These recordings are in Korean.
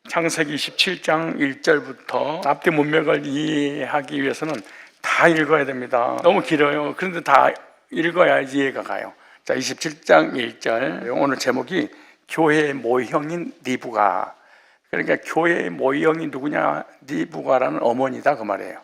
창세기 17장 1절부터 앞뒤 문맥을 이해하기 위해서는 다 읽어야 됩니다. 너무 길어요. 그런데 다 읽어야 이해가 가요. 자, 27장 1절. 오늘 제목이 교회의 모형인 리브가. 그러니까 교회의 모형이 누구냐? 리브가라는 어머니다 그 말이에요.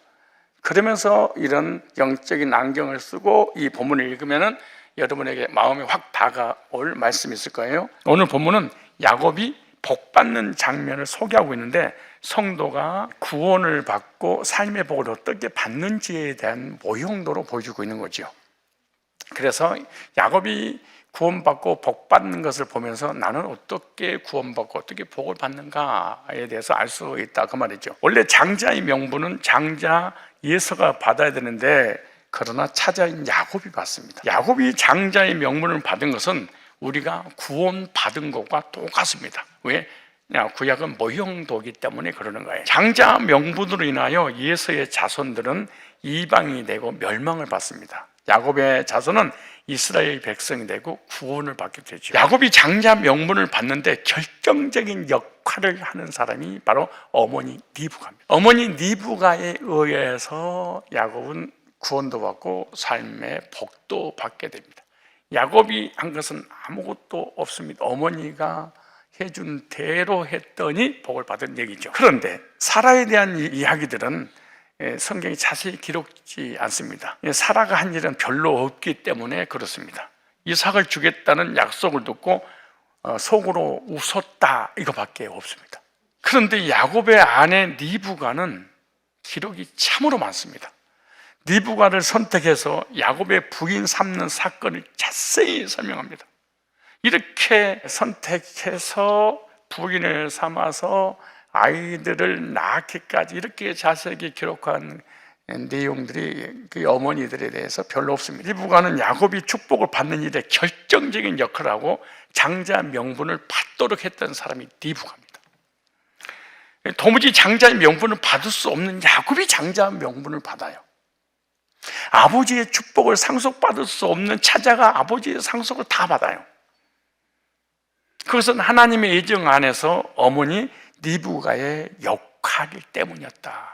그러면서 이런 영적인 안경을 쓰고 이 본문을 읽으면은 여러분에게 마음이 확 다가올 말씀이 있을 거예요. 오늘 본문은 야곱이 복받는 장면을 소개하고 있는데, 성도가 구원을 받고 삶의 복을 어떻게 받는지에 대한 모형도로 보여주고 있는 거죠. 그래서 야곱이 구원받고 복받는 것을 보면서 나는 어떻게 구원받고 어떻게 복을 받는가에 대해서 알 수 있다 그 말이죠. 원래 장자의 명분은 장자 예서가 받아야 되는데, 그러나 차자인 야곱이 받습니다. 야곱이 장자의 명분을 받은 것은 우리가 구원받은 것과 똑같습니다. 왜? 구약은 모형도이기 때문에 그러는 거예요. 장자 명분으로 인하여 예서의 자손들은 이방인이 되고 멸망을 받습니다. 야곱의 자손은 이스라엘 백성이 되고 구원을 받게 되죠. 야곱이 장자 명분을 받는데 결정적인 역할을 하는 사람이 바로 어머니 리브가입니다. 어머니 리브가에 의해서 야곱은 구원도 받고 삶의 복도 받게 됩니다. 야곱이 한 것은 아무것도 없습니다. 어머니가 해준 대로 했더니 복을 받은 얘기죠. 그런데 사라에 대한 이야기들은 성경이 자세히 기록지 않습니다. 사라가 한 일은 별로 없기 때문에 그렇습니다. 이삭을 주겠다는 약속을 듣고 속으로 웃었다 이거밖에 없습니다. 그런데 야곱의 아내 리브가는 기록이 참으로 많습니다. 리브가를 선택해서 야곱의 부인 삼는 사건을 자세히 설명합니다. 이렇게 선택해서 부인을 삼아서 아이들을 낳기까지 이렇게 자세하게 기록한 내용들이 그 어머니들에 대해서 별로 없습니다. 리브가는 야곱이 축복을 받는 일에 결정적인 역할을 하고 장자 명분을 받도록 했던 사람이 리브가입니다. 도무지 장자의 명분을 받을 수 없는 야곱이 장자 명분을 받아요. 아버지의 축복을 상속받을 수 없는 차자가 아버지의 상속을 다 받아요. 그것은 하나님의 예정 안에서 어머니 리브가의 역할이기 때문이었다.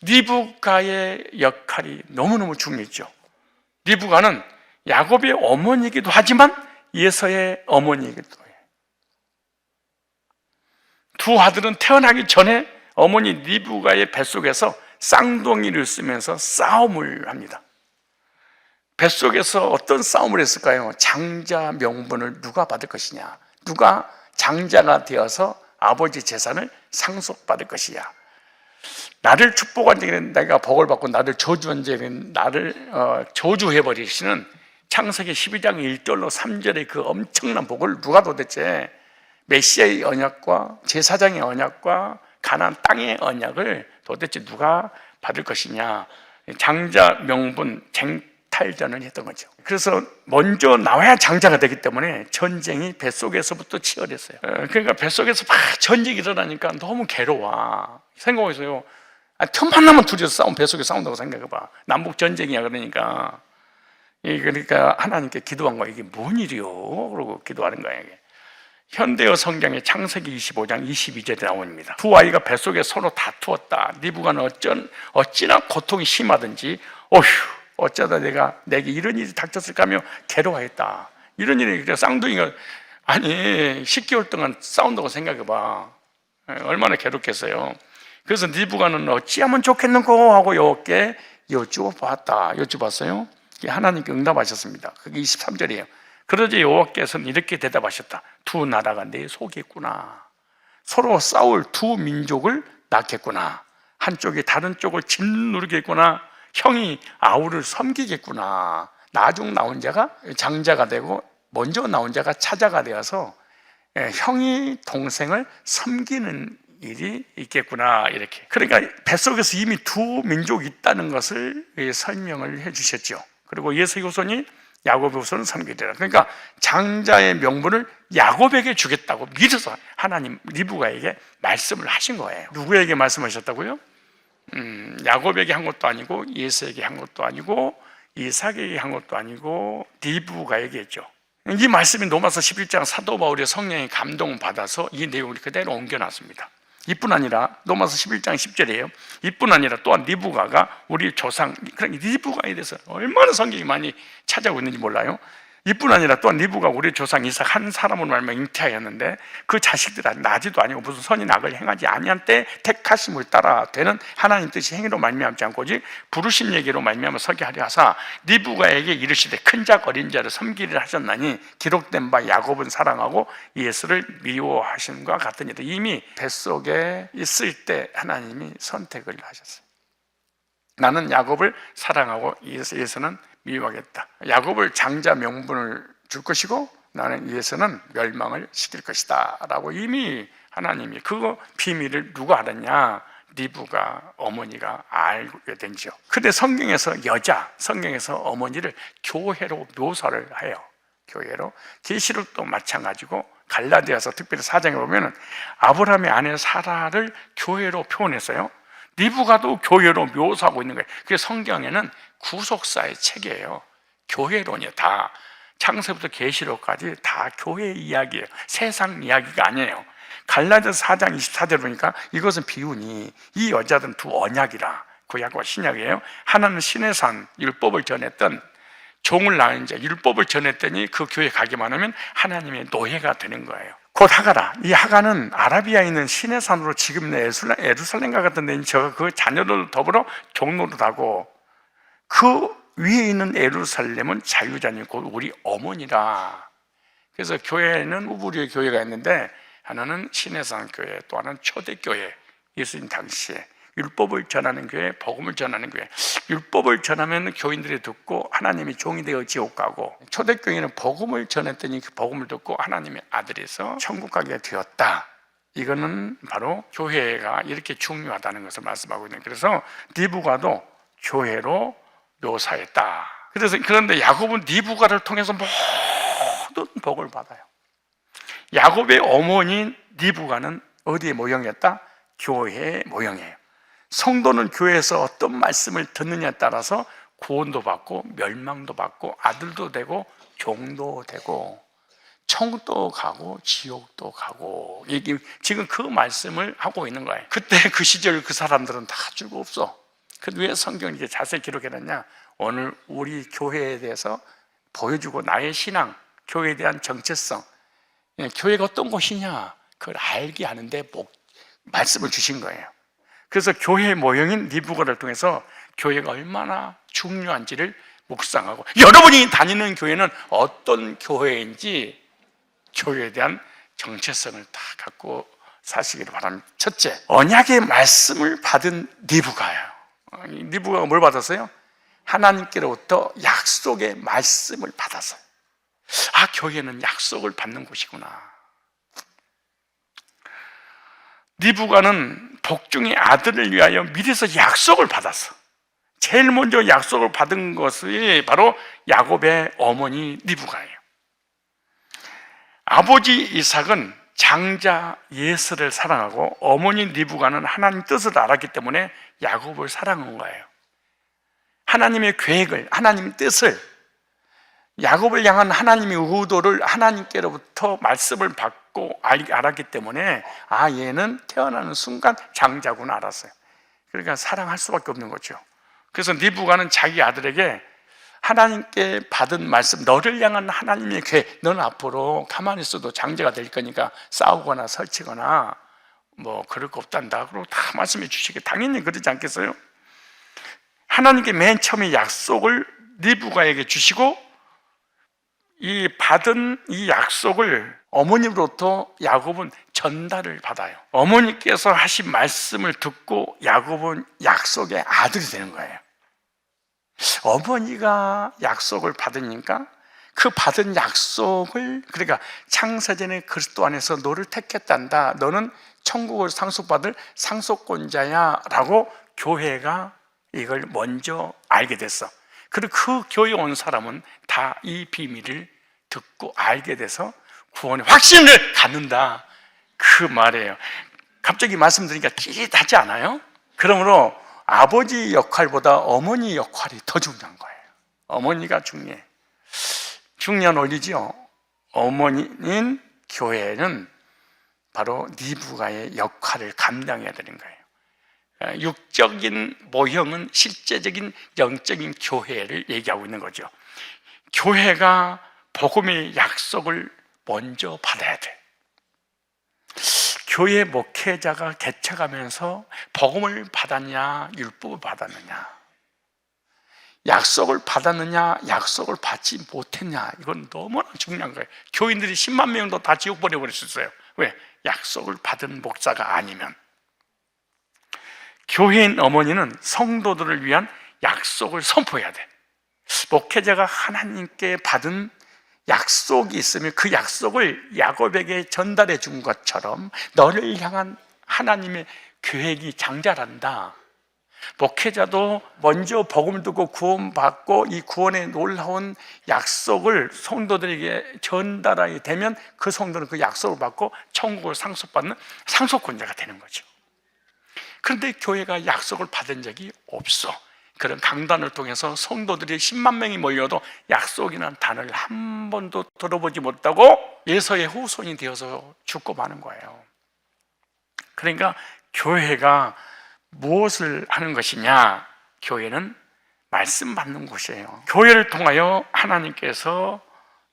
리브가의 역할이 너무너무 중요했죠. 리브가는 야곱의 어머니이기도 하지만 예서의 어머니이기도 해요. 두 아들은 태어나기 전에 어머니 리브가의 뱃속에서 쌍둥이를 쓰면서 싸움을 합니다. 뱃속에서 어떤 싸움을 했을까요? 장자 명분을 누가 받을 것이냐, 누가 장자가 되어서 아버지 재산을 상속받을 것이냐, 나를 축복한 자에게는 내가 복을 받고 나를 저주한 자에게는 나를 저주해버리시는 창세기 12장 1절로 3절의 그 엄청난 복을 누가 도대체 메시아의 언약과 제사장의 언약과 가나안 땅의 언약을 도대체 누가 받을 것이냐, 장자 명분 쟁탈전을 했던 거죠. 그래서 먼저 나와야 장자가 되기 때문에 전쟁이 뱃속에서부터 치열했어요. 그러니까 뱃속에서 막 전쟁이 일어나니까 너무 괴로워. 생각해서요, 틈만 나면 둘이서 싸움, 뱃속에 싸운다고 생각해봐. 남북 전쟁이야. 그러니까 하나님께 기도한 거야. 이게 뭔 일이요? 그러고 기도하는 거야. 이게 현대어 성경의 창세기 25장 22절에 나옵니다. 두 아이가 뱃속에 서로 다투었다. 리브가는 어찌나 고통이 심하든지 어쩌다 내게 이런 일이 닥쳤을까 하며 괴로워했다. 이런 일이, 그래 쌍둥이가 10개월 동안 싸운다고 생각해봐. 얼마나 괴롭겠어요. 그래서 리브가는 어찌하면 좋겠는고 하고 여호와께 여쭈어봤어요. 하나님께 응답하셨습니다. 그게 23절이에요. 그러자 여호와께서는 이렇게 대답하셨다. 두 나라가 내 속에 있구나. 서로 싸울 두 민족을 낳겠구나. 한쪽이 다른 쪽을 짓누르겠구나. 형이 아우를 섬기겠구나. 나중 나온 자가 장자가 되고 먼저 나온 자가 차자가 되어서 형이 동생을 섬기는 일이 있겠구나. 이렇게. 그러니까 뱃속에서 이미 두 민족이 있다는 것을 설명을 해주셨죠. 그리고 예서의 후손이 야곱의 후손은 섬기리라. 그러니까 장자의 명분을 야곱에게 주겠다고 믿어서 하나님 리브가에게 말씀을 하신 거예요. 누구에게 말씀하셨다고요? 야곱에게 한 것도 아니고 예서에게 한 것도 아니고 이삭에게 한 것도 아니고 리브가에게 했죠. 이 말씀이 로마서 11장 사도 바울의 성령의 감동받아서 이 내용을 그대로 옮겨놨습니다. 이뿐 아니라 로마서 11장 10절이에요. 이뿐 아니라 또한 리브가가 우리 조상, 그러니까 리브가에 대해서 얼마나 성경이 많이 찾아오고 있는지 몰라요. 이뿐 아니라 또한 리브가 우리 조상 이삭 한 사람으로 말미암아 잉태하였는데 그 자식들은 나지도 아니고 무슨 선인 악을 행하지 아니한 때 택하심을 따라 되는 하나님 뜻이 행위로 말미암지 않고 오직 부르심 얘기로 말미암아 서게 하려 하사 리브가에게 이르시되 큰 자 어린 자를 섬기리라 하셨나니 기록된 바 야곱은 사랑하고 예수를 미워하심과 같으니라. 이미 뱃속에 있을 때 하나님이 선택을 하셨어요. 나는 야곱을 사랑하고 예수는 미워하겠다. 야곱을 장자 명분을 줄 것이고 나는 예수는 멸망을 시킬 것이다 라고 이미 하나님이 그 비밀을 누가 알았냐? 리브가 어머니가 알게 된지요. 근데 성경에서 성경에서 어머니를 교회로 묘사를 해요. 교회로. 계시록도 마찬가지고 갈라디아서 특별히 4장에 보면 아브라함의 아내 사라를 교회로 표현했어요. 리브가도 교회로 묘사하고 있는 거예요. 그래서 성경에는 구속사의 책이에요. 교회론이에요. 다 창세부터 계시록까지 다 교회 이야기예요. 세상 이야기가 아니에요. 갈라디아서 4장 24절 보니까 이것은 비유니 이 여자들은 두 언약이라. 구약과 신약이에요. 하나는 신의 산 율법을 전했던 종을 낳은 자 율법을 전했더니 그 교회 가기만 하면 하나님의 노예가 되는 거예요. 곧 하가라. 이 하가는 아라비아에 있는 신의 산으로 지금 예루살렘과 같은 데는 그 자녀들 더불어 종노릇하고 그 위에 있는 예루살렘은 자유자녀 곧 우리 어머니라. 그래서 교회는 우리의 교회가 있는데 하나는 신의 산 교회, 또 하나는 초대교회. 예수님 당시에 율법을 전하는 교회, 복음을 전하는 교회. 율법을 전하면 교인들이 듣고 하나님이 종이 되어 지옥 가고, 초대교회는 복음을 전했더니 그 복음을 듣고 하나님의 아들에서 천국 가게 되었다. 이거는 바로 교회가 이렇게 중요하다는 것을 말씀하고 있는. 그래서 리브가도 교회로 묘사했다. 그런데 야곱은 리브가를 통해서 모든 복을 받아요. 야곱의 어머니 리브가는 어디에 모형이었다? 교회의 모형이에요. 성도는 교회에서 어떤 말씀을 듣느냐에 따라서 구원도 받고 멸망도 받고 아들도 되고 종도 되고 천국도 가고 지옥도 가고, 이게 지금 그 말씀을 하고 있는 거예요. 그때 그 시절 그 사람들은 다 줄거 없어. 왜 성경이 이렇게 자세히 기록해놨냐? 오늘 우리 교회에 대해서 보여주고 나의 신앙, 교회에 대한 정체성, 교회가 어떤 곳이냐 그걸 알게 하는데 말씀을 주신 거예요. 그래서 교회의 모형인 리브가를 통해서 교회가 얼마나 중요한지를 묵상하고, 여러분이 다니는 교회는 어떤 교회인지 교회에 대한 정체성을 다 갖고 사시기를 바랍니다. 첫째, 언약의 말씀을 받은 리브가예요. 리브가가 뭘 받았어요? 하나님께로부터 약속의 말씀을 받았어요. 아, 교회는 약속을 받는 곳이구나. 리브가는 복중의 아들을 위하여 미리서 약속을 받았어. 제일 먼저 약속을 받은 것이 바로 야곱의 어머니 리브가예요. 아버지 이삭은 장자 예스를 사랑하고 어머니 리브가는 하나님 뜻을 알았기 때문에 야곱을 사랑한 거예요. 하나님의 계획을, 하나님의 뜻을, 야곱을 향한 하나님의 의도를 하나님께로부터 말씀을 받고 알았기 때문에 아, 얘는 태어나는 순간 장자구나 알았어요. 그러니까 사랑할 수밖에 없는 거죠. 그래서 리브가는 자기 아들에게 하나님께 받은 말씀, 너를 향한 하나님의 계획, 너는 앞으로 가만히 있어도 장자가 될 거니까 싸우거나 설치거나 뭐 그럴 거 없단다. 그리고 다 말씀해 주시게 당연히 그러지 않겠어요? 하나님께 맨 처음에 약속을 리브가에게 주시고 이 받은 이 약속을 어머니로부터 야곱은 전달을 받아요. 어머니께서 하신 말씀을 듣고 야곱은 약속의 아들이 되는 거예요. 어머니가 약속을 받으니까 그 받은 약속을, 그러니까 창세전에 그리스도 안에서 너를 택했단다, 너는 천국을 상속받을 상속권자야 라고 교회가 이걸 먼저 알게 됐어. 그리고 그 교회에 온 사람은 다 이 비밀을 듣고 알게 돼서 구원의 확신을 갖는다, 그 말이에요. 갑자기 말씀드리니까 찌릿하지 않아요? 그러므로 아버지 역할보다 어머니 역할이 더 중요한 거예요. 어머니가 중요한 원리지요. 어머니인 교회는 바로 니부가의 역할을 감당해야 되는 거예요. 육적인 모형은 실제적인 영적인 교회를 얘기하고 있는 거죠. 교회가 복음의 약속을 먼저 받아야 돼. 교회 목회자가 개척하면서 복음을 받았냐, 율법을 받았느냐, 약속을 받았느냐, 약속을 받지 못했냐, 이건 너무나 중요한 거예요. 교인들이 10만 명도 다 지옥 보내버릴 수 있어요. 왜? 약속을 받은 목사가 아니면. 교회인 어머니는 성도들을 위한 약속을 선포해야 돼. 목회자가 하나님께 받은 약속이 있으면 그 약속을 야곱에게 전달해 준 것처럼 너를 향한 하나님의 계획이 장자란다. 목회자도 먼저 복음을 듣고 구원받고 이 구원의 놀라운 약속을 성도들에게 전달하게 되면 그 성도는 그 약속을 받고 천국을 상속받는 상속권자가 되는 거죠. 그런데 교회가 약속을 받은 적이 없어. 그런 강단을 통해서 성도들이 10만 명이 몰려도 약속이라는 단어를 한 번도 들어보지 못하고 예서의 후손이 되어서 죽고 마는 거예요. 그러니까 교회가 무엇을 하는 것이냐? 교회는 말씀 받는 곳이에요. 교회를 통하여 하나님께서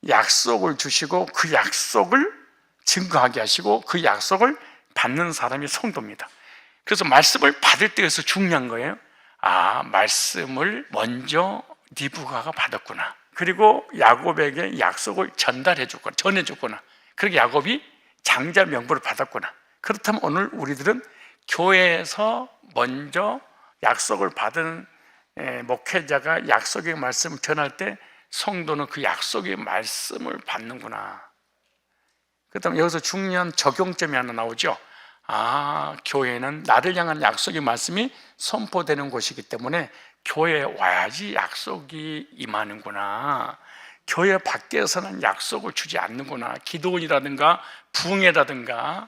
약속을 주시고 그 약속을 증거하게 하시고 그 약속을 받는 사람이 성도입니다. 그래서 말씀을 받을 때에서 중요한 거예요. 아, 말씀을 먼저 니부가가 받았구나. 그리고 야곱에게 약속을 전달해 줬구나, 전해 줬구나. 그리고 야곱이 장자 명부를 받았구나. 그렇다면 오늘 우리들은 교회에서 먼저 약속을 받은 목회자가 약속의 말씀을 전할 때 성도는 그 약속의 말씀을 받는구나. 그렇다면 여기서 중요한 적용점이 하나 나오죠. 아, 교회는 나를 향한 약속의 말씀이 선포되는 곳이기 때문에 교회에 와야지 약속이 임하는구나. 교회 밖에서는 약속을 주지 않는구나. 기도원이라든가 부흥회라든가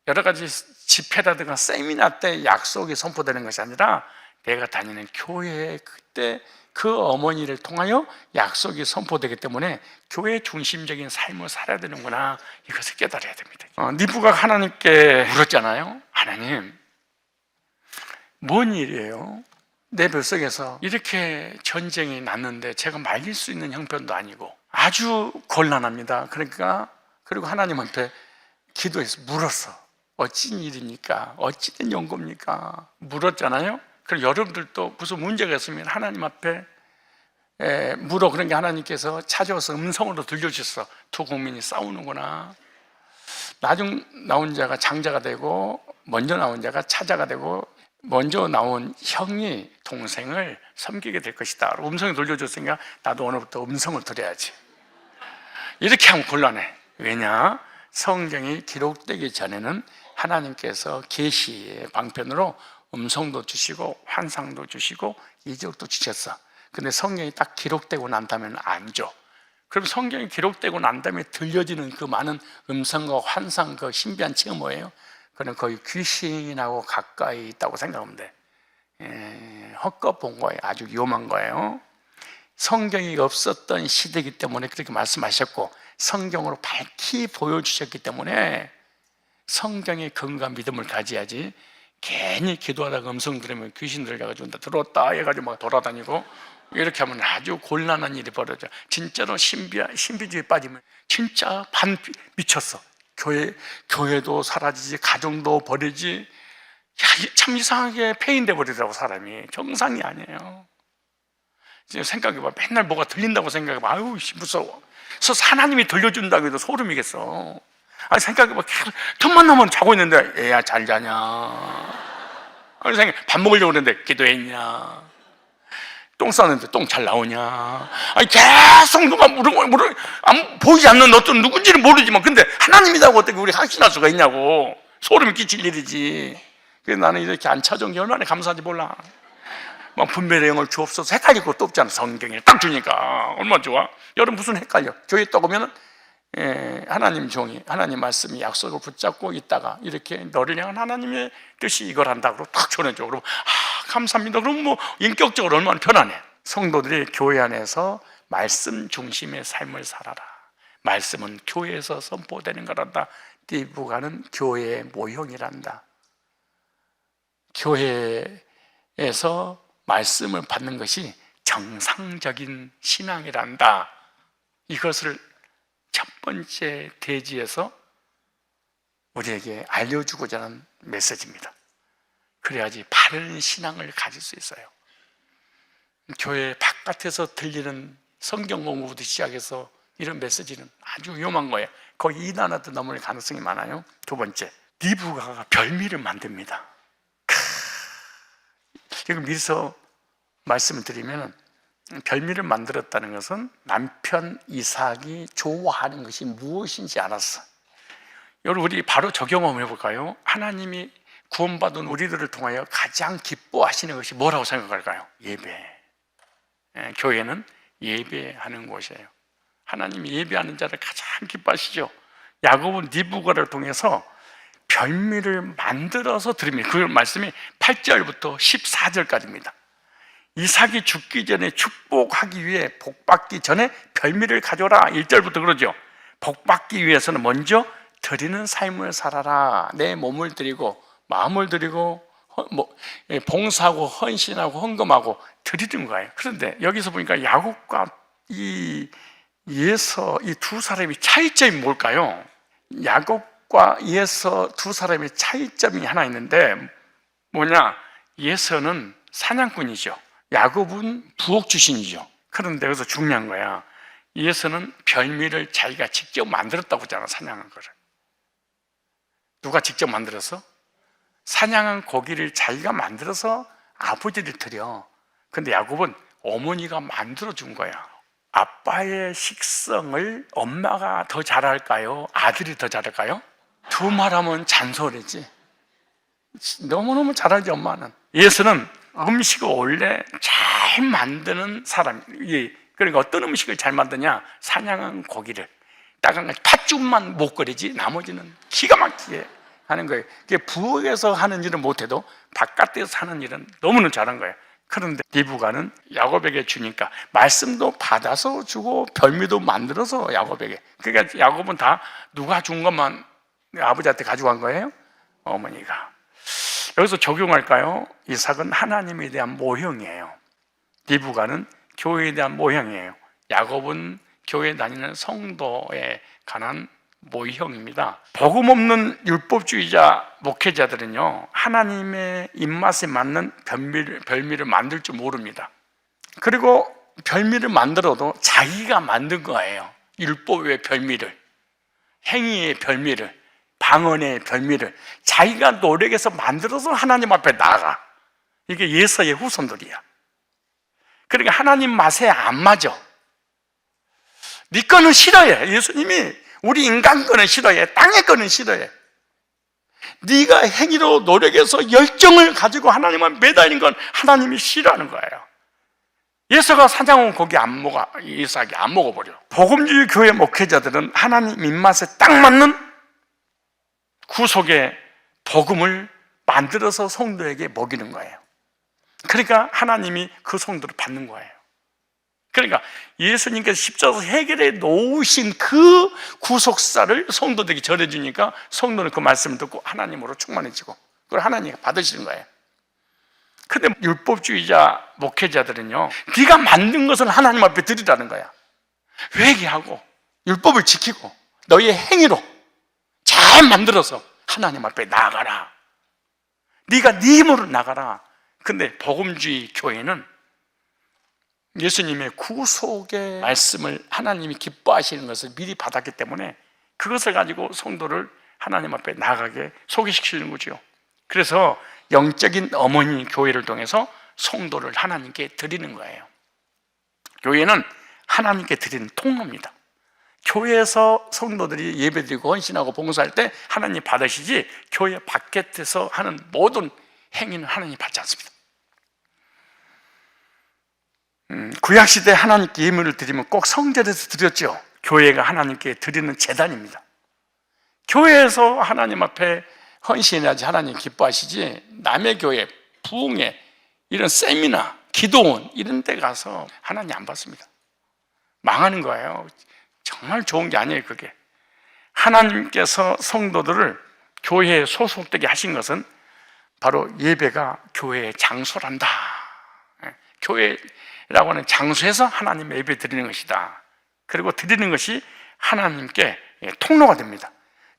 여러 가지 집회라든가 세미나 때 약속이 선포되는 것이 아니라 내가 다니는 교회에 그때 그 어머니를 통하여 약속이 선포되기 때문에 교회 중심적인 삶을 살아야 되는구나. 이것을 깨달아야 됩니다. 니부가 하나님께 물었잖아요. 하나님, 뭔 일이에요? 내 뱃속에서 이렇게 전쟁이 났는데 제가 말릴 수 있는 형편도 아니고 아주 곤란합니다. 그리고 하나님한테 기도해서 물었어. 어찌 일입니까? 어찌된 연고입니까? 물었잖아요. 그럼 여러분들도 무슨 문제가 있으면 하나님 앞에 물어. 그러니까 하나님께서 찾아와서 음성으로 들려주셨어. 두 국민이 싸우는구나. 나중 나온 자가 장자가 되고 먼저 나온 자가 차자가 되고 먼저 나온 형이 동생을 섬기게 될 것이다. 음성이 들려줬으니까 나도 오늘부터 음성을 들어야지. 이렇게 하면 곤란해. 왜냐? 성경이 기록되기 전에는 하나님께서 계시의 방편으로 음성도 주시고 환상도 주시고 이적도 주셨어. 근데 성경이 딱 기록되고 난 다음에는 안 줘. 그럼 성경이 기록되고 난 다음에 들려지는 그 많은 음성과 환상, 그 신비한 체험 뭐예요? 그는 거의 귀신하고 가까이 있다고 생각하면 돼. 헛것 본 거예요. 아주 위험한 거예요. 성경이 없었던 시대이기 때문에 그렇게 말씀하셨고 성경으로 밝히 보여주셨기 때문에 성경의 근거와 믿음을 가져야지. 괜히 기도하다가 음성 들으면 귀신 들려가지고 들어왔다 해가지고 막 돌아다니고 이렇게 하면 아주 곤란한 일이 벌어져. 진짜로 신비주의에 빠지면 진짜 미쳤어. 교회도 사라지지, 가정도 버리지. 참 이상하게 폐인돼 버리더라고. 사람이 정상이 아니에요. 생각해봐. 맨날 뭐가 들린다고 생각해봐. 아유 무서워. 그래서 하나님이 들려준다고 해도 소름이겠어. 아니 생각해봐. 틈만 나면 자고 있는데 애야 잘 자냐. 아니 밥 먹으려고 그러는데 기도했냐. 똥 싸는데 똥 잘 나오냐. 아니 계속 누가 보이지 않는 어떤 누군지는 모르지만 근데 하나님이라고 어떻게 우리 확신할 수가 있냐고. 소름이 끼칠 일이지. 그래서 나는 이렇게 안 찾아온 게 얼마나 감사한지 몰라. 막 분별의 영을 주옵소서. 헷갈릴 것도 없잖아. 성경에 딱 주니까 얼마나 좋아. 여러분 무슨 헷갈려. 교회 딱 오면은 하나님 종이 하나님 말씀이 약속을 붙잡고 있다가 이렇게 너를 향한 하나님의 뜻이 이걸 한다고 딱 전해줘. 그럼 감사합니다. 그럼 뭐 인격적으로 얼마나 편하네. 성도들이 교회 안에서 말씀 중심의 삶을 살아라. 말씀은 교회에서 선포되는 거란다. 디부가는 교회의 모형이란다. 교회에서 말씀을 받는 것이 정상적인 신앙이란다. 이것을 첫 번째 대지에서 우리에게 알려주고자 하는 메시지입니다. 그래야지 바른 신앙을 가질 수 있어요. 교회 바깥에서 들리는 성경 공부부터 시작해서 이런 메시지는 아주 위험한 거예요. 거기 이단한테 넘어갈 가능성이 많아요. 두 번째, 디브가가 별미를 만듭니다. 이거 미리서 말씀을 드리면, 별미를 만들었다는 것은 남편 이삭이 좋아하는 것이 무엇인지 알았어. 여러분, 우리 바로 적용 한번 해볼까요? 하나님이 구원받은 우리들을 통하여 가장 기뻐하시는 것이 뭐라고 생각할까요? 예배. 교회는 예배하는 곳이에요. 하나님이 예배하는 자를 가장 기뻐하시죠. 야곱은 디브가를 통해서 별미를 만들어서 드립니다. 그 말씀이 8절부터 14절까지입니다. 이삭이 죽기 전에 축복하기 위해 복받기 전에 별미를 가져라. 1절부터 그러죠. 복받기 위해서는 먼저 드리는 삶을 살아라. 내 몸을 드리고 마음을 드리고 봉사하고 헌신하고 헌금하고 드리는 거예요. 그런데 여기서 보니까 야곱과 이 예서, 이 두 사람의 차이점이 뭘까요? 야곱과 예서 두 사람의 차이점이 하나 있는데 뭐냐? 예서는 사냥꾼이죠. 야곱은 부엌 주신이죠. 그런데 여기서 중요한 거야. 예서는 별미를 자기가 직접 만들었다고 하잖아. 사냥한 거를. 누가 직접 만들어서? 사냥한 고기를 자기가 만들어서 아버지를 드려. 근데 야곱은 어머니가 만들어준 거야. 아빠의 식성을 엄마가 더 잘할까요? 아들이 더 잘할까요? 두 말하면 잔소리지. 너무너무 잘하지, 엄마는. 예수는 음식을 원래 잘 만드는 사람. 그러니까 어떤 음식을 잘 만드냐? 사냥한 고기를 따간 팥죽만 못 끓이지 나머지는 기가 막히게 하는 거예요. 부엌에서 하는 일은 못해도 바깥에서 하는 일은 너무나 잘한 거예요. 그런데 디브가는 야곱에게 주니까 말씀도 받아서 주고 별미도 만들어서 야곱에게. 그러니까 야곱은 다 누가 준 것만 아버지한테 가져간 거예요? 어머니가. 여기서 적용할까요? 이삭은 하나님에 대한 모형이에요. 디브가는 교회에 대한 모형이에요. 야곱은 교회 다니는 성도에 관한 모형입니다. 복음 없는 율법주의자 목회자들은요, 하나님의 입맛에 맞는 별미를 만들 줄 모릅니다. 그리고 별미를 만들어도 자기가 만든 거예요. 율법의 별미를, 행위의 별미를, 방언의 별미를 자기가 노력해서 만들어서 하나님 앞에 나가. 이게 예서의 후손들이야. 그러니까 하나님 맛에 안 맞아. 네 거는 싫어해. 예수님이 우리 인간 거는 싫어해. 땅의 거는 싫어해. 네가 행위로 노력해서 열정을 가지고 하나님을 매달린 건 하나님이 싫어하는 거예요. 예서가 사냥한 고기 안 먹어, 이삭이 안 먹어버려. 복음주의 교회 목회자들은 하나님 입맛에 딱 맞는 구속의 복음을 만들어서 성도에게 먹이는 거예요. 그러니까 하나님이 그 성도를 받는 거예요. 그러니까 예수님께서 십자가에서 해결해 놓으신 그 구속사를 성도들에게 전해주니까 성도는 그 말씀을 듣고 하나님으로 충만해지고 그걸 하나님이 받으시는 거예요. 그런데 율법주의자 목회자들은요, 네가 만든 것은 하나님 앞에 드리라는 거야. 회개하고 율법을 지키고 너희의 행위로 잘 만들어서 하나님 앞에 나아가라. 네가 네 힘으로 나가라. 근데 복음주의 교회는 예수님의 구속의 말씀을 하나님이 기뻐하시는 것을 미리 받았기 때문에 그것을 가지고 성도를 하나님 앞에 나가게 소개시키는 거죠. 그래서 영적인 어머니 교회를 통해서 성도를 하나님께 드리는 거예요. 교회는 하나님께 드리는 통로입니다. 교회에서 성도들이 예배드리고 헌신하고 봉사할 때 하나님 받으시지, 교회 밖에서 하는 모든 행위는 하나님 받지 않습니다. 구약시대 하나님께 예물을 드리면 꼭 성전에서 드렸죠. 교회가 하나님께 드리는 제단입니다. 교회에서 하나님 앞에 헌신해야지 하나님 기뻐하시지, 남의 교회, 부흥회, 이런 세미나, 기도원 이런 데 가서 하나님 안 받습니다. 망하는 거예요. 정말 좋은 게 아니에요. 그게 하나님께서 성도들을 교회에 소속되게 하신 것은 바로 예배가 교회의 장소란다. 교회라고 하는 장소에서 하나님의 예배 드리는 것이다. 그리고 드리는 것이 하나님께 통로가 됩니다.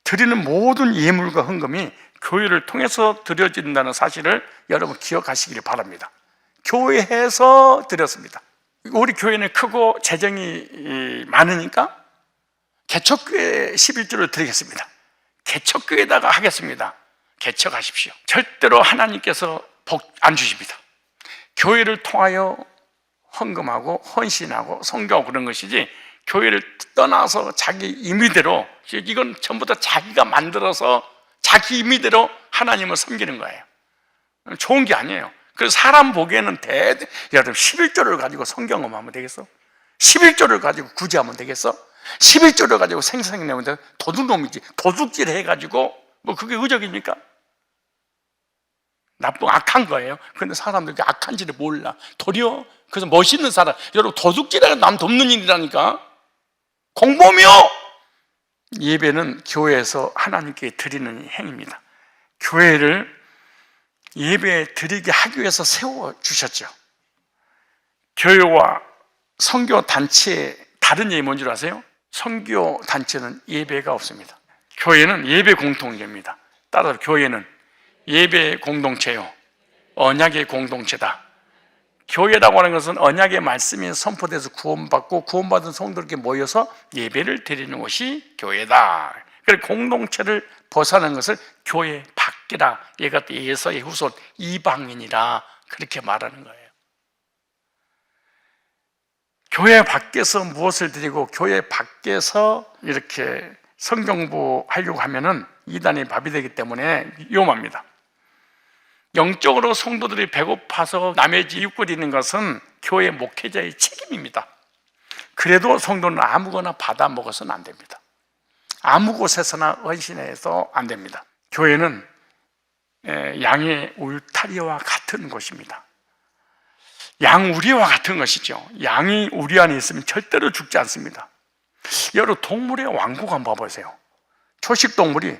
드리는 모든 예물과 헌금이 교회를 통해서 드려진다는 사실을 여러분 기억하시길 바랍니다. 교회에서 드렸습니다. 우리 교회는 크고 재정이 많으니까 개척교회 11조를 드리겠습니다. 개척교회에다가 하겠습니다. 개척하십시오. 절대로 하나님께서 복 안 주십니다. 교회를 통하여 헌금하고 헌신하고 성교하고 그런 것이지, 교회를 떠나서 자기 임의대로, 이건 전부 다 자기가 만들어서 자기 임의대로 하나님을 섬기는 거예요. 좋은 게 아니에요. 그래서 사람 보기에는 여러분 11조를 가지고 성경험하면 되겠어? 11조를 가지고 구제하면 되겠어? 11조를 가지고 생생내면 돼? 도둑놈이지. 도둑질 해가지고 뭐 그게 의적입니까? 나쁜 악한 거예요. 그런데 사람들이 악한지를 몰라. 도리어 그래서 멋있는 사람, 여러분 도둑질하는 남 돕는 일이라니까. 공범이요. 예배는 교회에서 하나님께 드리는 행위입니다. 교회를 예배 드리게 하기 위해서 세워주셨죠. 교회와 선교단체의 다른 점이 뭔지 아세요? 선교단체는 예배가 없습니다. 교회는 예배 공통체입니다. 따라서 교회는 예배 공동체요, 언약의 공동체다. 교회라고 하는 것은 언약의 말씀이 선포돼서 구원받고 구원받은 성도들께 모여서 예배를 드리는 것이 교회다. 그래서 공동체를 벗어나는 것을 교회 밖이라, 얘가 예서의 후손 이방인이라 그렇게 말하는 거예요. 교회 밖에서 무엇을 드리고 교회 밖에서 이렇게 성경부 하려고 하면은 이단의 밥이 되기 때문에 위험합니다. 영적으로 성도들이 배고파서 남의 집 이웃거리는 것은 교회 목회자의 책임입니다. 그래도 성도는 아무거나 받아 먹어서는 안 됩니다. 아무 곳에서나 헌신해서 안 됩니다. 교회는 양의 울타리와 같은 곳입니다. 양우리와 같은 것이죠. 양이 우리 안에 있으면 절대로 죽지 않습니다. 여러분 동물의 왕국 한번 봐보세요. 초식 동물이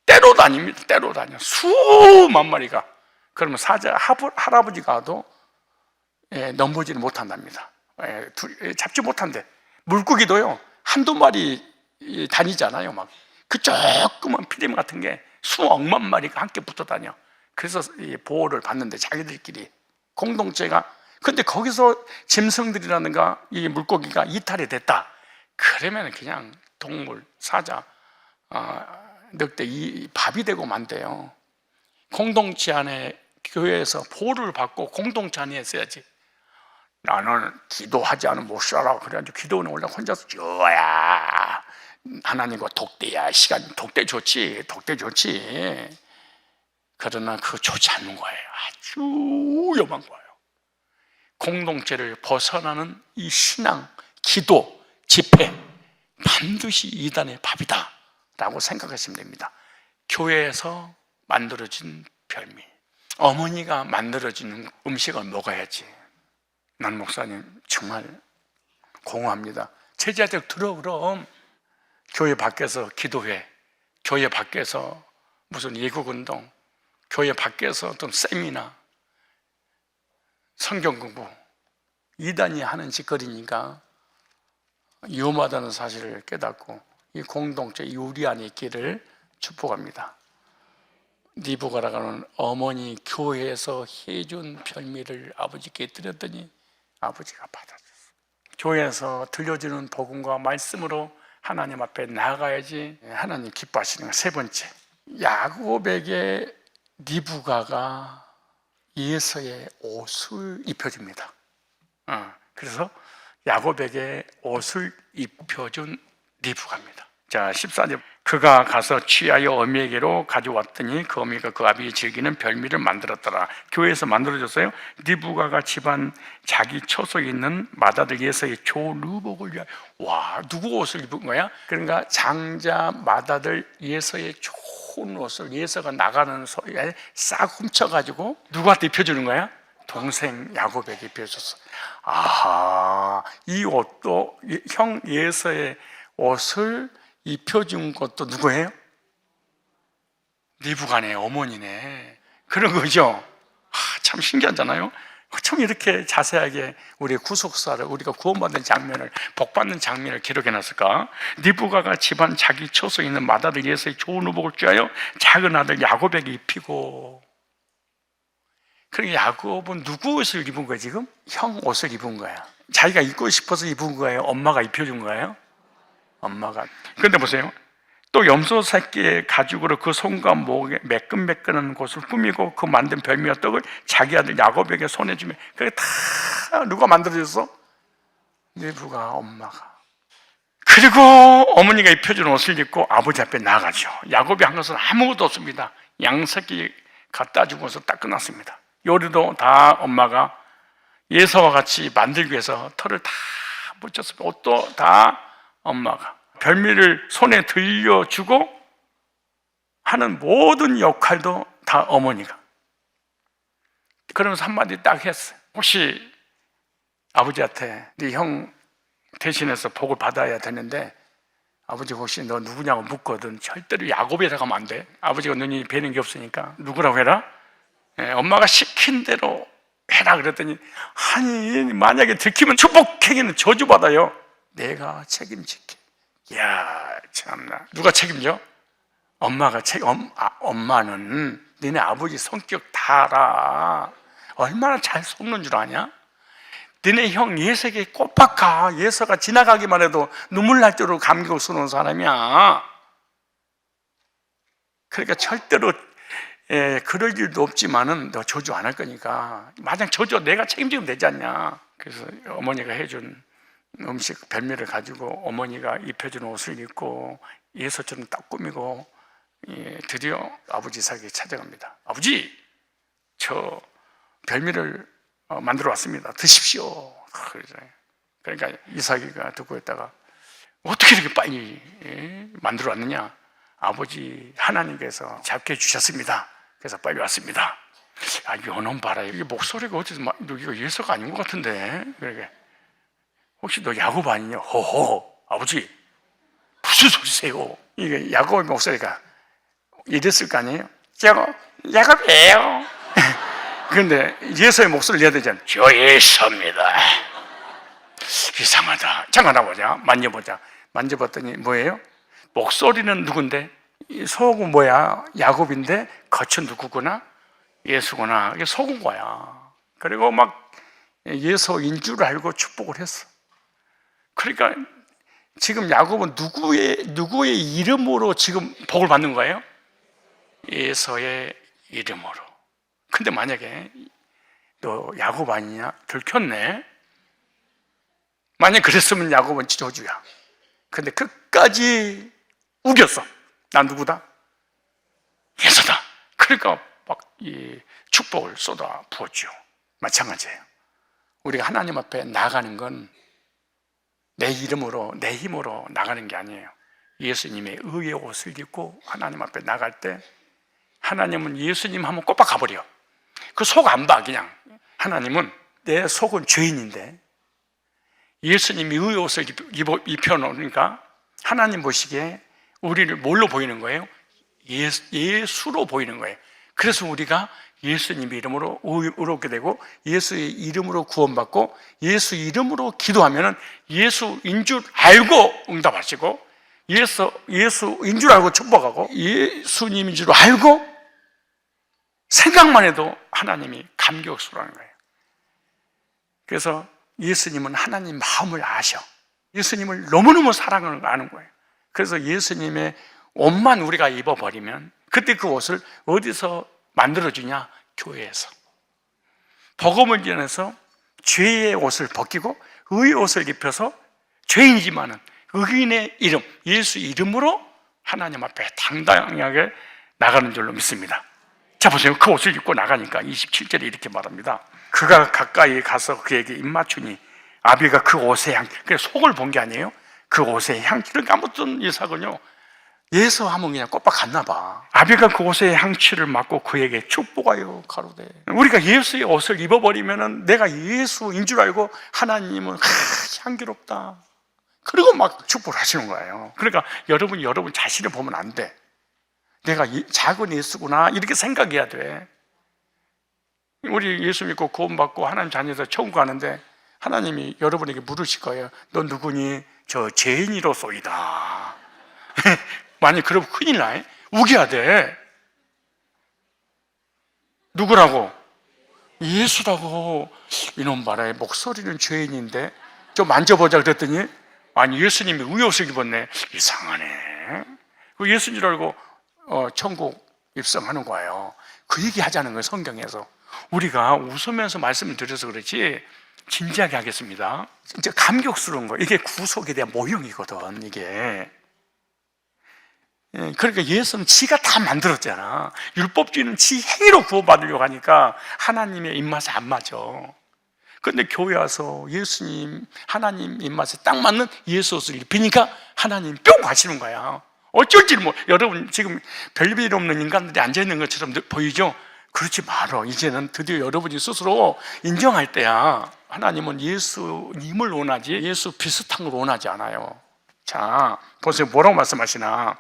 떼로 다닙니다. 떼로 다녀. 수만 마리가. 그러면 사자 할아버지가 와도 넘보지는 못한답니다. 잡지 못한대. 물고기도요 한두 마리 다니잖아요. 막 그 조그만 피레미 같은 게 수억만 마리가 함께 붙어 다녀. 그래서 보호를 받는데 자기들끼리 공동체가. 근데 거기서 짐승들이라든가 이 물고기가 이탈이 됐다. 그러면 그냥 동물, 사자, 늑대 이 밥이 되고 만대요. 공동체 안에 교회에서 보호를 받고 공동체 안에 있어야지. 나는 기도하지 않으면 못 살아. 그래가지고 기도는 원래 혼자서 줘야 하나님과 독대야. 시간 독대 좋지. 독대 좋지. 그러나 그거 좋지 않는 거예요. 아주 위험한 거예요. 공동체를 벗어나는 이 신앙, 기도, 집회 반드시 이단의 밥이다 라고 생각하시면 됩니다. 교회에서 만들어진 별미, 어머니가 만들어주는 음식을 먹어야지. 난 목사님 정말 공허합니다. 제자들 들어. 그럼 교회 밖에서 기도회, 교회 밖에서 무슨 예국운동, 교회 밖에서 어떤 세미나, 성경 공부, 이단이 하는 짓거리니까 위험하다는 사실을 깨닫고 이 공동체, 이 우리 안에 있기를 축복합니다. 니부가라고 하는 어머니 교회에서 해준 별미를 아버지께 드렸더니 아버지가 받아줬어요. 교회에서 들려주는 복음과 말씀으로 하나님 앞에 나아가야지 하나님 기뻐하시는 거. 세 번째, 야곱에게 리브가가 예서의 옷을 입혀줍니다. 그래서 야곱에게 옷을 입혀준 리브가입니다. 자, 14절. 그가 가서 취하여 어미에게로 가져왔더니 그 어미가 그 아비의 즐기는 별미를 만들었더라. 교회에서 만들어줬어요. 리브가가 집안 자기 처소에 있는 맏아들 예서의 조르복을 위하여. 와, 누구 옷을 입은 거야? 그러니까 장자 맏아들 예서의 좋은 옷을 예서가 나가는 소리에 싹 훔쳐가지고 누구한테 입혀주는 거야? 동생 야곱에게 입혀줬어. 아하, 이 옷도 형 예서의 옷을 입혀준 것도 누구예요? 리브가네, 어머니네. 그런 거죠. 참 신기하잖아요. 참 이렇게 자세하게 우리의 구속사를, 우리가 구원받는 장면을, 복받는 장면을 기록해놨을까? 리브가가 집안 자기 처소에 있는 맏아들 예서의 좋은 의복을 쥐하여 작은 아들 야곱에게 입히고. 그러니까 야곱은 누구 옷을 입은 거예요 지금? 형 옷을 입은 거야. 자기가 입고 싶어서 입은 거예요? 엄마가 입혀준 거예요? 엄마가. 그런데 보세요, 또 염소 새끼의 가죽으로 그 손과 목에 매끈매끈한 곳을 꾸미고 그 만든 별미와 떡을 자기 아들 야곱에게 손에 주며. 그게 다 누가 만들어줬어? 리브가, 엄마가. 그리고 어머니가 입혀준 옷을 입고 아버지 앞에 나가죠. 야곱이 한 것은 아무것도 없습니다. 양새끼 갖다 준 것으로 딱 끝났습니다. 요리도 다 엄마가 예서와 같이 만들기 위해서 털을 다 붙였습니다. 옷도 다 엄마가. 별미를 손에 들려주고 하는 모든 역할도 다 어머니가. 그러면서 한마디 딱 했어요. 혹시 아버지한테 네 형 대신해서 복을 받아야 되는데 아버지 혹시 너 누구냐고 묻거든. 절대로 야곱이라고 하면 안 돼. 아버지가 눈이 뵈는 게 없으니까 누구라고 해라? 엄마가 시킨 대로 해라 그랬더니, 아니 만약에 들키면 축복행위는 저주받아요. 내가 책임질게. 이야 참나. 누가 책임져? 엄마가 엄마는 너네 아버지 성격 다 알아. 얼마나 잘 속는 줄 아냐? 너네 형 예서에게 꼬박가. 예서가 지나가기만 해도 눈물 날 정도로 감격스러운 사람이야. 그러니까 절대로 그럴 일도 없지만은 너 저주 안 할 거니까 만약 저주 내가 책임지면 되지 않냐. 그래서 어머니가 해준 음식 별미를 가지고 어머니가 입혀준 옷을 입고 예서처럼 딱 꾸미고 드디어 아버지 이삭에게 찾아갑니다. 아버지, 저 별미를 만들어 왔습니다. 드십시오. 그러니까 이삭이가 듣고 있다가 어떻게 이렇게 빨리 만들어 왔느냐? 아버지 하나님께서 잡게 주셨습니다. 그래서 빨리 왔습니다. 아, 요놈 봐라. 이게 목소리가 어디서 이거 예서가 아닌 것 같은데. 그러게. 혹시 너 야곱 아니냐? 호호, 아버지 무슨 소리세요? 이게 야곱의 목소리가 이랬을 거 아니에요? 야곱이에요. 그런데 예서의 목소리를 내야 되잖아. 저 예서입니다. 이상하다. 잠깐 나보자. 만져보자. 만져봤더니 뭐예요? 목소리는 누군데? 속은 뭐야? 야곱인데 겉은 누구구나? 예수구나. 이게 속은 거야. 그리고 막 예서인 줄 알고 축복을 했어. 그러니까 지금 야곱은 누구의 이름으로 지금 복을 받는 거예요? 예서의 이름으로. 근데 만약에 너 야곱 아니냐? 들켰네. 만약 그랬으면 야곱은 저주야. 근데 끝까지 우겼어. 난 누구다? 예서다. 그러니까 막 이 축복을 쏟아 부었죠. 마찬가지예요. 우리가 하나님 앞에 나가는 건 내 이름으로, 내 힘으로 나가는 게 아니에요. 예수님의 의의 옷을 입고 하나님 앞에 나갈 때 하나님은 예수님 하면 꼬박 가버려. 그 속 안 봐, 그냥. 하나님은 내 속은 죄인인데 예수님이 의의 옷을 입혀놓으니까 하나님 보시기에 우리를 뭘로 보이는 거예요? 예수로 보이는 거예요. 그래서 우리가 예수님의 이름으로 의롭게 되고 예수의 이름으로 구원받고 예수 이름으로 기도하면 예수인 줄 알고 응답하시고 예수인 줄 알고 축복하고 예수님인 줄 알고 생각만 해도 하나님이 감격스러워하는 거예요. 그래서 예수님은 하나님 마음을 아셔. 예수님을 너무너무 사랑을 아는 거예요. 그래서 예수님의 옷만 우리가 입어버리면 그때 그 옷을 어디서 만들어주냐? 교회에서. 복음을 전해서 죄의 옷을 벗기고 의의 옷을 입혀서 죄인이지만은 의인의 이름, 예수 이름으로 하나님 앞에 당당하게 나가는 줄로 믿습니다. 자, 보세요. 그 옷을 입고 나가니까 27절에 이렇게 말합니다. 그가 가까이 가서 그에게 입맞추니 아비가 그 옷의 향기, 그러니까 속을 본 게 아니에요. 그 옷의 향기를 까묻던 이삭은요, 예수 하면 그냥 꼬박 갔나 봐. 아비가 그 옷에 향취를 맡고 그에게 축복하여 가로되. 우리가 예수의 옷을 입어버리면은 내가 예수인 줄 알고 하나님은 향기롭다, 그리고 막 축복을 하시는 거예요. 그러니까 여러분이 여러분 자신을 보면 안 돼. 내가 작은 예수구나 이렇게 생각해야 돼. 우리 예수 믿고 구원받고 하나님 자녀에서 천국 가는데 하나님이 여러분에게 물으실 거예요. 너 누구니? 저 죄인이로소이다. 만약 그러면 큰일 나. 우겨야 돼. 누구라고? 예수라고. 이놈 봐라, 목소리는 죄인인데 좀 만져보자 그랬더니 아니 예수님이 의옷을 입었네. 이상하네. 그 예수인 줄 알고 천국 입성하는 거예요. 그 얘기 하자는 거예요. 성경에서. 우리가 웃으면서 말씀을 드려서 그렇지 진지하게 하겠습니다. 진짜 감격스러운 거예요. 이게 구속에 대한 모형이거든, 이게. 그러니까 예수는 지가 다 만들었잖아. 율법주의는 지 행위로 구원받으려고 하니까 하나님의 입맛에 안 맞아. 그런데 교회 와서 예수님, 하나님 입맛에 딱 맞는 예수 옷을 입히니까 하나님 뿅 가시는 거야. 어쩔지 여러분 지금 별일 없는 인간들이 앉아있는 것처럼 보이죠? 그렇지 말어. 이제는 드디어 여러분이 스스로 인정할 때야. 하나님은 예수님을 원하지 예수 비슷한 걸 원하지 않아요. 자, 보세요. 뭐라고 말씀하시나?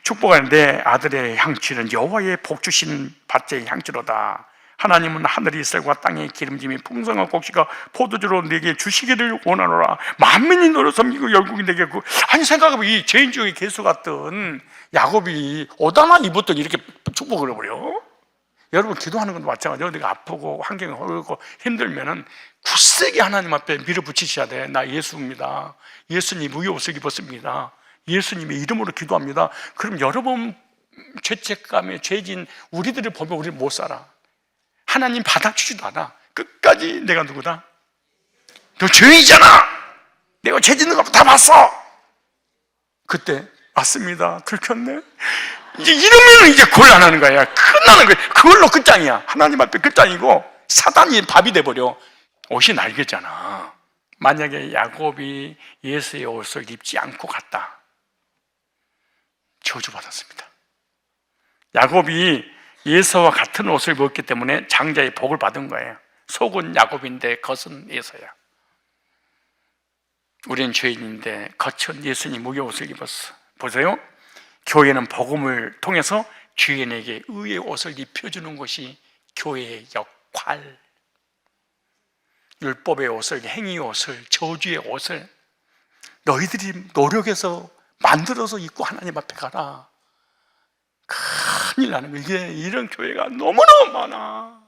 축복하는데 아들의 향취는 여호와의 복주신 밭의 향취로다. 하나님은 하늘의 이슬과 땅의 기름짐이 풍성한 곡식과 포도주로 내게 주시기를 원하노라. 만민이 너를 섬기고 열국이 내게 아니 생각해보면 이 죄인 중에 개수 같던 야곱이 옷 하나 입었더니 이렇게 축복을 해버려. 여러분 기도하는 것도 마찬가지예요. 내가 아프고 환경이 어렵고 힘들면은 굳세게 하나님 앞에 밀어붙이셔야 돼. 나 예수입니다. 예수님 의의 옷을 입었습니다. 예수님의 이름으로 기도합니다. 그럼 여러분 죄책감에 죄진 우리들을 보면 우리는 못 살아. 하나님 받아주지도 않아. 끝까지 내가 누구다? 너 죄인이잖아. 내가 죄 짓는 거 다 봤어. 그때 맞습니다. 들켰네. 이제 이러면 이제 곤란하는 거야. 끝나는 거야. 그걸로 끝장이야. 하나님 앞에 끝장이고 사단이 밥이 돼버려. 옷이 날개잖아. 만약에 야곱이 예수의 옷을 입지 않고 갔다, 저주받았습니다. 야곱이 예서와 같은 옷을 입었기 때문에 장자의 복을 받은 거예요. 속은 야곱인데 겉은 예서야. 우리는 죄인인데 겉은 예수님 무게 옷을 입었어. 보세요. 교회는 복음을 통해서 주인에게 의의 옷을 입혀주는 것이 교회의 역할. 율법의 옷을, 행위의 옷을, 저주의 옷을 너희들이 노력해서 만들어서 입고 하나님 앞에 가라. 큰일 나는 거예요. 이게 이런 교회가 너무너무 많아.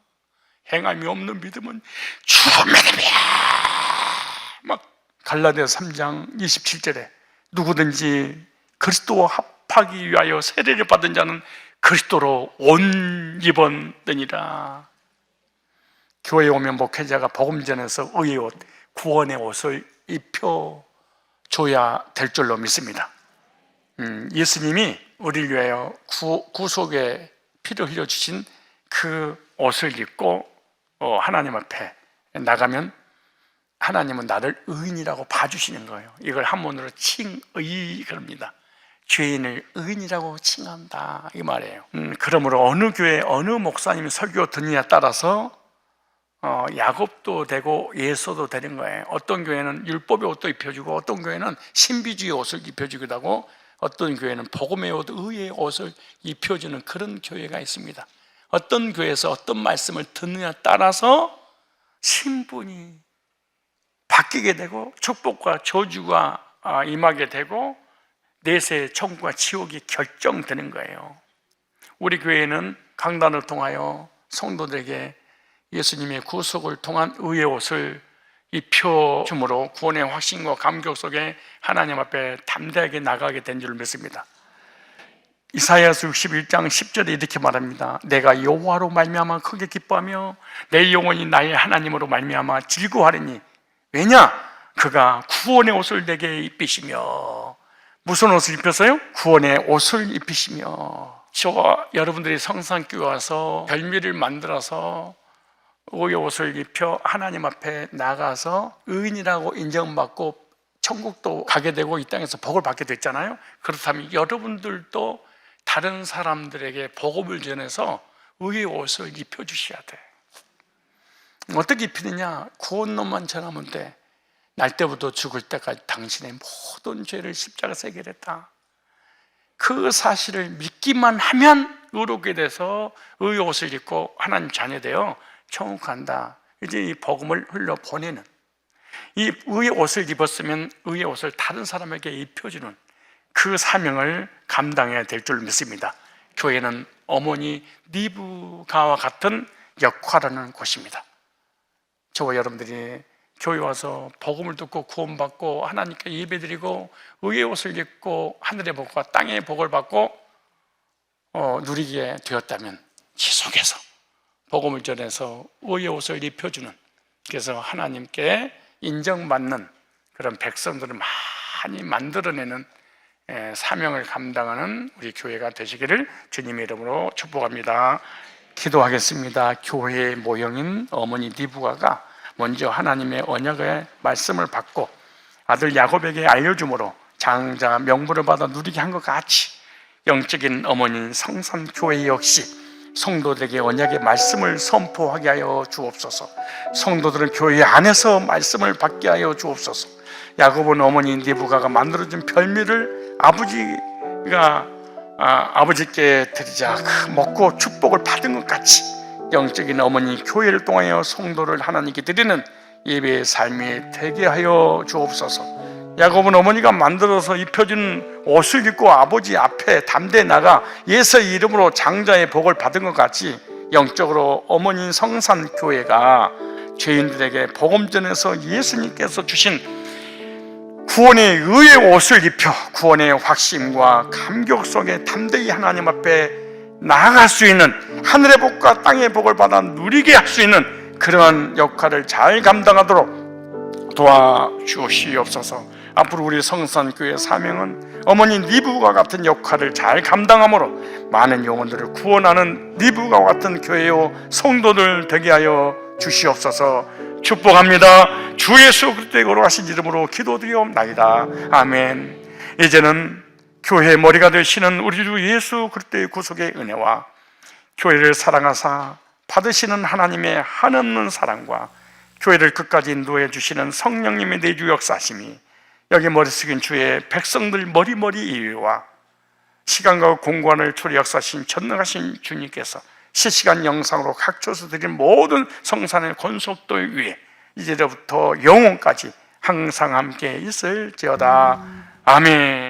행함이 없는 믿음은 죽음의 뱀이야. 막 갈라디아 3장 27절에 누구든지 그리스도와 합하기 위하여 세례를 받은 자는 그리스도로 옷 입었느니라. 교회에 오면 목회자가 복음 전해서 의의 옷, 구원의 옷을 입혀줘야 될 줄로 믿습니다. 예수님이 우리를 위하여 구속의 피를 흘려주신 그 옷을 입고 하나님 앞에 나가면 하나님은 나를 의인이라고 봐주시는 거예요. 이걸 한문으로 칭의 그럽니다. 죄인을 의인이라고 칭한다 이 말이에요. 그러므로 어느 교회 어느 목사님이 설교 듣느냐에 따라서 야곱도 되고 예서도 되는 거예요. 어떤 교회는 율법의 옷도 입혀주고 어떤 교회는 신비주의 옷을 입혀주기도 하고 어떤 교회는 복음의 옷, 의의 옷을 입혀주는 그런 교회가 있습니다. 어떤 교회에서 어떤 말씀을 듣느냐에 따라서 신분이 바뀌게 되고 축복과 저주가 임하게 되고 내세 천국과 지옥이 결정되는 거예요. 우리 교회는 강단을 통하여 성도들에게 예수님의 구속을 통한 의의 옷을 입혀줌으로 구원의 확신과 감격 속에 하나님 앞에 담대하게 나가게 된 줄 믿습니다. 이사야서 61장 10절에 이렇게 말합니다. 내가 여호와로 말미암아 크게 기뻐하며 내 영혼이 나의 하나님으로 말미암아 즐거워하리니 왜냐? 그가 구원의 옷을 내게 입히시며. 무슨 옷을 입혔어요? 구원의 옷을 입히시며. 저와 여러분들이 성산교회 와서 별미를 만들어서 의의 옷을 입혀 하나님 앞에 나가서 의인이라고 인정받고 천국도 가게 되고 이 땅에서 복을 받게 됐잖아요. 그렇다면 여러분들도 다른 사람들에게 복음을 전해서 의의 옷을 입혀주셔야 돼. 어떻게 입히느냐? 구원론만 전하면 돼. 날 때부터 죽을 때까지 당신의 모든 죄를 십자가에서 해결했다. 그 사실을 믿기만 하면 의롭게 돼서 의의 옷을 입고 하나님 자녀 되어 천국 간다. 이제 이 복음을 흘려보내는, 이 의의 옷을 입었으면 의의 옷을 다른 사람에게 입혀주는 그 사명을 감당해야 될 줄 믿습니다. 교회는 어머니 리브가와 같은 역할을 하는 곳입니다. 저와 여러분들이 교회 와서 복음을 듣고 구원받고 하나님께 예배드리고 의의 옷을 입고 하늘의 복과 땅의 복을 받고 누리게 되었다면 지속해서 복음을 전해서 의의 옷을 입혀주는, 그래서 하나님께 인정받는 그런 백성들을 많이 만들어내는 사명을 감당하는 우리 교회가 되시기를 주님의 이름으로 축복합니다. 기도하겠습니다. 교회의 모형인 어머니 리브가가 먼저 하나님의 언약의 말씀을 받고 아들 야곱에게 알려줌으로 장자 명분을 받아 누리게 한 것 같이 영적인 어머니인 성산교회 역시 성도들에게 언약의 말씀을 선포하게 하여 주옵소서. 성도들은 교회 안에서 말씀을 받게 하여 주옵소서. 야곱은 어머니 리브가가 만들어준 별미를 아버지께 드리자 먹고 축복을 받은 것 같이 영적인 어머니 교회를 통하여 성도를 하나님께 드리는 예배의 삶이 되게 하여 주옵소서. 야곱은 어머니가 만들어서 입혀준 옷을 입고 아버지 앞에 담대히 나가 예수의 이름으로 장자의 복을 받은 것 같이 영적으로 어머니인 성산교회가 죄인들에게 복음 전해서 예수님께서 주신 구원의 의의 옷을 입혀 구원의 확신과 감격 속에 담대히 하나님 앞에 나아갈 수 있는, 하늘의 복과 땅의 복을 받아 누리게 할 수 있는 그러한 역할을 잘 감당하도록 도와주시옵소서. 앞으로 우리 성산교회 사명은 어머니 리브가 같은 역할을 잘 감당함으로 많은 영혼들을 구원하는 리브가 같은 교회요 성도들 되게 하여 주시옵소서. 축복합니다. 주 예수 그리스도의 거룩하신 이름으로 기도드리옵나이다. 아멘. 이제는 교회의 머리가 되시는 우리 주 예수 그리스도의 구속의 은혜와 교회를 사랑하사 받으시는 하나님의 한없는 사랑과 교회를 끝까지 인도해 주시는 성령님의 내주 역사심이 여기 머리 숙인 주의 백성들 머리머리 위와 시간과 공간을 초래 역사하신 전능하신 주님께서 실시간 영상으로 각처에서 드린 모든 성산의 권속도 위에 이제부터 영원까지 항상 함께 있을지어다. 아멘.